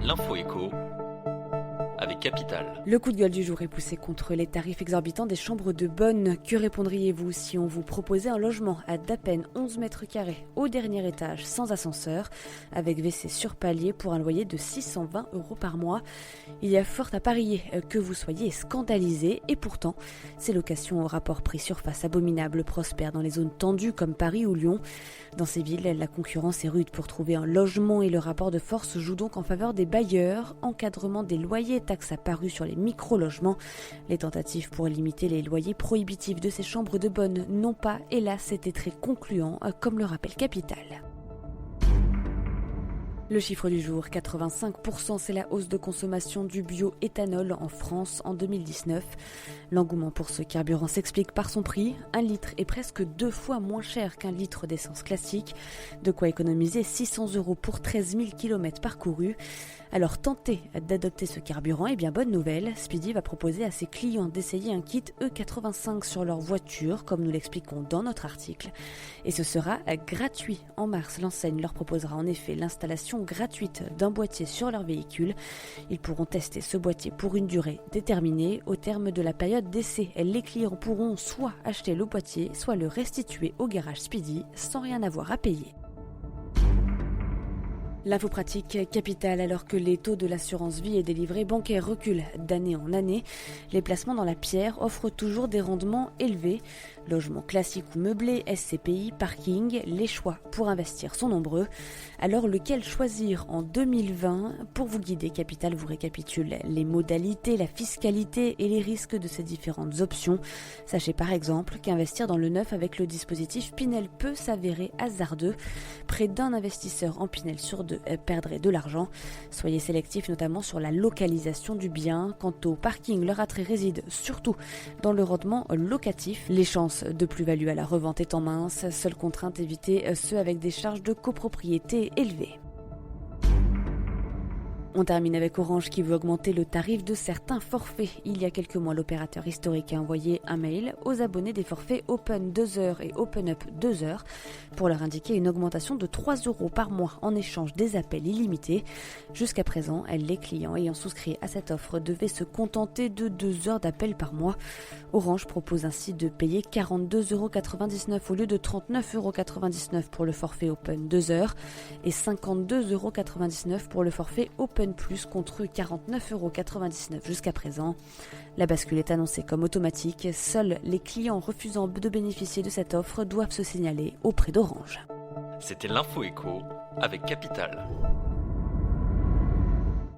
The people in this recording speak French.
L'info écho avec Capital. Le coup de gueule du jour est poussé contre les tarifs exorbitants des chambres de bonne. Que répondriez-vous si on vous proposait un logement à d'à peine 11 mètres carrés au dernier étage sans ascenseur, avec WC sur palier pour un loyer de 620 € par mois? Il y a fort à parier que vous soyez scandalisé, et pourtant, ces locations au rapport prix-surface abominable prospèrent dans les zones tendues comme Paris ou Lyon. Dans ces villes, la concurrence est rude pour trouver un logement et le rapport de force joue donc en faveur des bailleurs. Encadrement des loyers, taxes apparues sur les micro-logements. Les tentatives pour limiter les loyers prohibitifs de ces chambres de bonne n'ont pas, hélas, été très concluants, comme le rappelle Capital. Le chiffre du jour, 85%, c'est la hausse de consommation du bioéthanol en France en 2019. L'engouement pour ce carburant s'explique par son prix. 1 litre est presque 2 fois moins cher qu'un litre d'essence classique. De quoi économiser 600 € pour 13 000 km parcourus. Alors tentez d'adopter ce carburant, et bien bonne nouvelle, Speedy va proposer à ses clients d'essayer un kit E85 sur leur voiture, comme nous l'expliquons dans notre article. Et ce sera gratuit. En mars, l'enseigne leur proposera en effet l'installation gratuite d'un boîtier sur leur véhicule. Ils pourront tester ce boîtier pour une durée déterminée. Au terme de la période d'essai, les clients pourront soit acheter le boîtier, soit le restituer au garage Speedy sans rien avoir à payer. L'info pratique Capital. Alors que les taux de l'assurance vie et des livrets bancaires reculent d'année en année, les placements dans la pierre offrent toujours des rendements élevés. Logements classiques ou meublés, SCPI, parking, les choix pour investir sont nombreux. Alors lequel choisir en 2020? Pour vous guider, Capital vous récapitule les modalités, la fiscalité et les risques de ces différentes options. Sachez par exemple qu'investir dans le neuf avec le dispositif Pinel peut s'avérer hasardeux. Près d'un investisseur en Pinel sur 2 perdrait de l'argent. Soyez sélectifs notamment sur la localisation du bien. Quant au parking, leur attrait réside surtout dans le rendement locatif. Les chances de plus-value à la revente étant minces, seule contrainte, éviter ceux avec des charges de copropriété élevées. On termine avec Orange qui veut augmenter le tarif de certains forfaits. Il y a quelques mois, l'opérateur historique a envoyé un mail aux abonnés des forfaits Open 2 heures et Open Up 2 heures pour leur indiquer une augmentation de 3 € par mois en échange des appels illimités. Jusqu'à présent, les clients ayant souscrit à cette offre devaient se contenter de 2 heures d'appel par mois. Orange propose ainsi de payer 42,99 € au lieu de 39,99 € pour le forfait Open 2 heures et 52,99 € pour le forfait Open Plus contre 49,99 € jusqu'à présent. La bascule est annoncée comme automatique. Seuls les clients refusant de bénéficier de cette offre doivent se signaler auprès d'Orange. C'était l'info écho avec Capital.